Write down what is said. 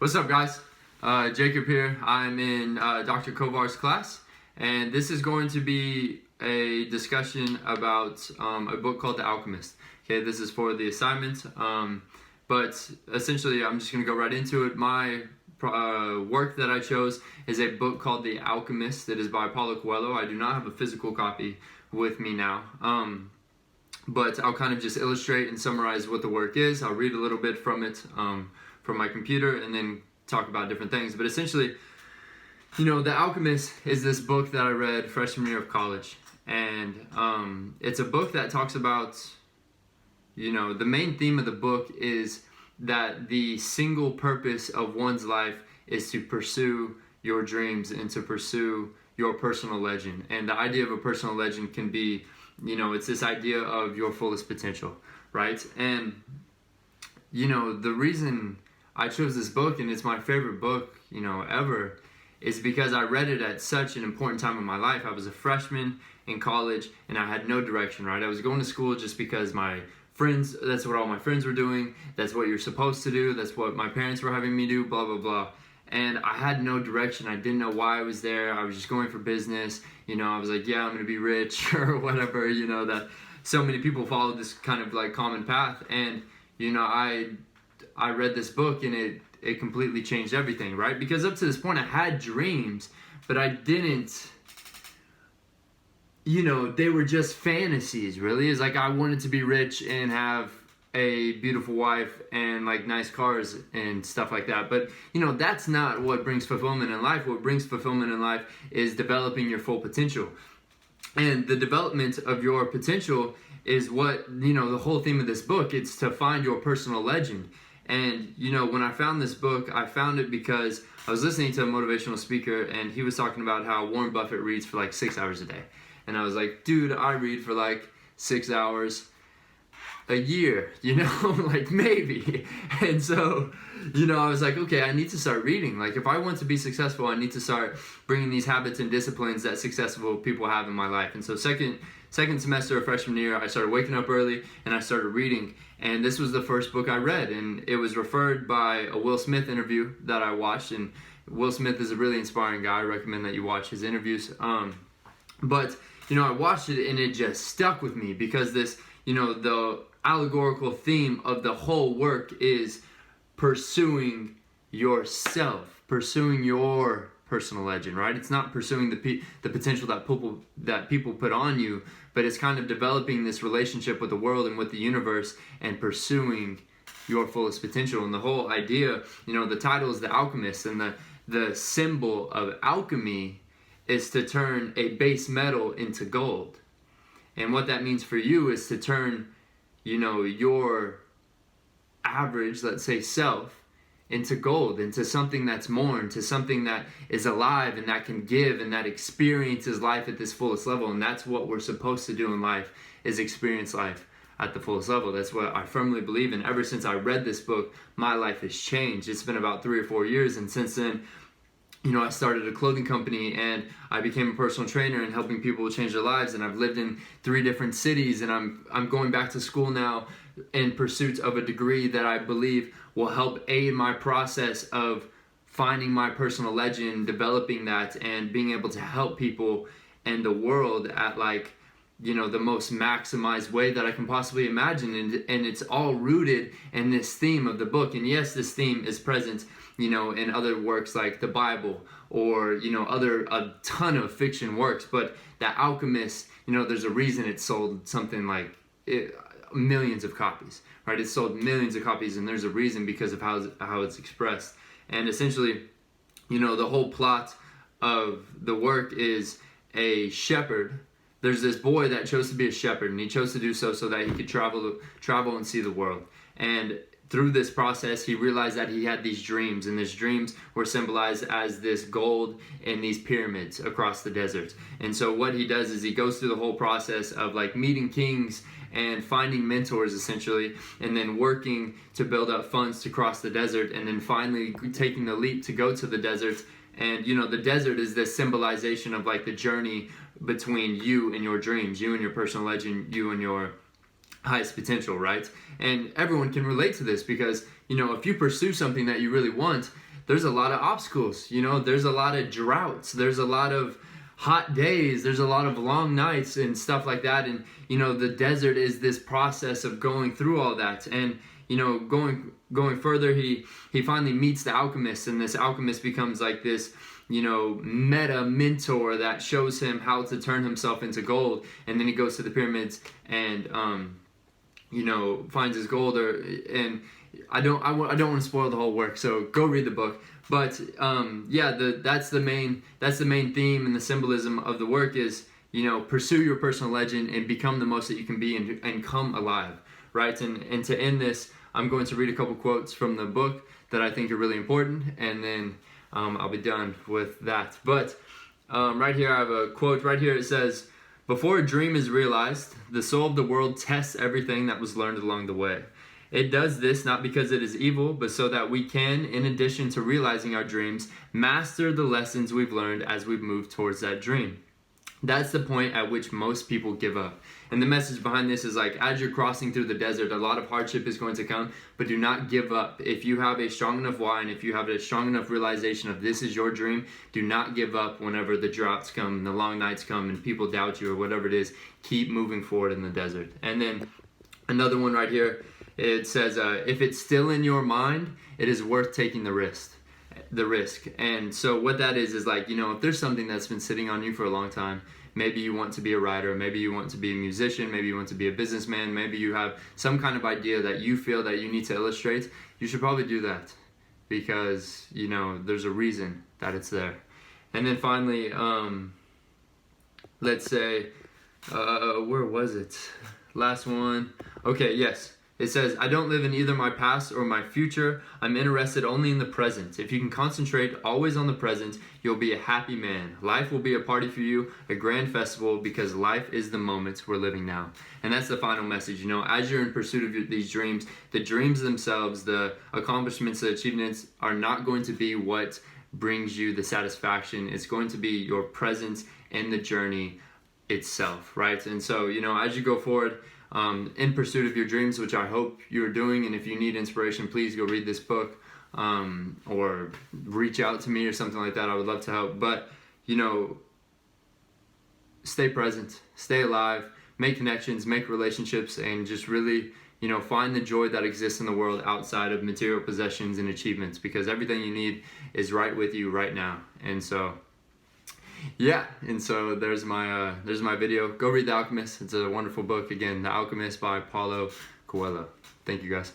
What's up, guys? Jacob here. I'm in Dr. Kovar's class, and this is going to be a discussion about a book called The Alchemist. Okay, this is for the assignment, but essentially I'm just going to go right into it. My work that I chose is a book called The Alchemist. It is by Paulo Coelho. I do not have a physical copy with me now, but I'll kind of just illustrate and summarize what the work is. I'll read a little bit from it from my computer and then talk about different things. But essentially, The Alchemist is this book that I read freshman year of college. And it's a book that talks about, the main theme of the book is that the single purpose of one's life is to pursue your dreams and to pursue your personal legend. And the idea of a personal legend can be, it's this idea of your fullest potential, right? And, the reason I chose this book, and it's my favorite book, ever, is because I read it at such an important time in my life. I was a freshman in college, and I had no direction, right? I was going to school just because my friends, that's what all my friends were doing. That's what you're supposed to do. That's what my parents were having me do, blah, blah, blah. And I had no direction. I didn't know why I was there. I was just going for business. I was like, yeah, I'm going to be rich or whatever, that so many people follow this kind of like common path. And, I read this book and it completely changed everything, right? Because up to this point I had dreams, but I didn't, they were just fantasies, really. It's like I wanted to be rich and have a beautiful wife and like nice cars and stuff like that. But, that's not what brings fulfillment in life. What brings fulfillment in life is developing your full potential. And the development of your potential is what, the whole theme of this book, it's to find your personal legend. And, when I found this book, I found it because I was listening to a motivational speaker and he was talking about how Warren Buffett reads for like 6 hours a day. And I was like, dude, I read for like 6 hours a year, like maybe. And so, I was like, okay, I need to start reading. Like if I want to be successful, I need to start bringing these habits and disciplines that successful people have in my life. And so second semester of freshman year, I started waking up early and I started reading. And this was the first book I read, and it was referred by a Will Smith interview that I watched. And Will Smith is a really inspiring guy. I recommend that you watch his interviews. But I watched it and it just stuck with me because this, the allegorical theme of the whole work is pursuing yourself, pursuing your personal legend, right? It's not pursuing the potential that people put on you, but it's kind of developing this relationship with the world and with the universe and pursuing your fullest potential. And the whole idea, the title is The Alchemist, and the symbol of alchemy is to turn a base metal into gold. And what that means for you is to turn, your average, let's say, self into gold, into something that's more, into something that is alive and that can give and that experiences life at this fullest level. And that's what we're supposed to do in life, is experience life at the fullest level. That's what I firmly believe in. Ever since I read this book, my life has changed. It's been about 3 or 4 years, and since then, I started a clothing company and I became a personal trainer and helping people change their lives. And I've lived in 3 different cities, and I'm going back to school now in pursuit of a degree that I believe will help aid my process of finding my personal legend, developing that, and being able to help people and the world at the most maximized way that I can possibly imagine. And it's all rooted in this theme of the book. And yes, this theme is present, in other works like the Bible or, a ton of fiction works. But The Alchemist, there's a reason it sold something like millions of copies, right? It sold millions of copies, and there's a reason because of how it's expressed. And essentially, the whole plot of the work is a shepherd. There's this boy that chose to be a shepherd, and he chose to do so that he could travel and see the world. And through this process, he realized that he had these dreams, and these dreams were symbolized as this gold and these pyramids across the desert. And so what he does is he goes through the whole process of meeting kings and finding mentors, essentially, and then working to build up funds to cross the desert, and then finally taking the leap to go to the desert. And the desert is this symbolization of the journey between you and your dreams, you and your personal legend, you and your highest potential, right? And everyone can relate to this because, if you pursue something that you really want, there's a lot of obstacles, you know, there's a lot of droughts, there's a lot of hot days, there's a lot of long nights and stuff like that. And you know, the desert is this process of going through all that. And you know, going further, he finally meets the alchemist, and this alchemist becomes like this, you know, meta mentor that shows him how to turn himself into gold. And then he goes to the pyramids and you know, finds his gold. And I don't want to spoil the whole work, so go read the book. But yeah, that's the main theme and the symbolism of the work is, you know, pursue your personal legend and become the most that you can be, and come alive, right? And to end this, I'm going to read a couple quotes from the book that I think are really important, and then I'll be done with that. But right here, I have a quote right here. It says, "Before a dream is realized, the soul of the world tests everything that was learned along the way. It does this not because it is evil, but so that we can, in addition to realizing our dreams, master the lessons we've learned as we've moved towards that dream." That's the point at which most people give up. And the message behind this is like, as you're crossing through the desert, a lot of hardship is going to come, but do not give up. If you have a strong enough why, and if you have a strong enough realization of this is your dream, do not give up whenever the droughts come and the long nights come and people doubt you or whatever it is. Keep moving forward in the desert. And then another one right here, it says, if it's still in your mind, it is worth taking the risk. And so what that is like, you know, if there's something that's been sitting on you for a long time, maybe you want to be a writer, maybe you want to be a musician, maybe you want to be a businessman, maybe you have some kind of idea that you feel that you need to illustrate, you should probably do that, because, you know, there's a reason that it's there. And then finally, let's say, where was it? Last one. Okay, yes. It says, "I don't live in either my past or my future. I'm interested only in the present. If you can concentrate always on the present, you'll be a happy man. Life will be a party for you, a grand festival, because life is the moments we're living now." And that's the final message. You know, as you're in pursuit of these dreams, the dreams themselves, the accomplishments, the achievements are not going to be what brings you the satisfaction. It's going to be your presence and the journey itself, right? And so, you know, as you go forward, in pursuit of your dreams, which I hope you're doing, and if you need inspiration, please go read this book, or reach out to me or something like that. I would love to help. But, you know, stay present, stay alive, make connections, make relationships, and just really, you know, find the joy that exists in the world outside of material possessions and achievements, because everything you need is right with you right now. And so, yeah, and so there's my video. Go read The Alchemist. It's a wonderful book. Again, The Alchemist by Paulo Coelho. Thank you, guys.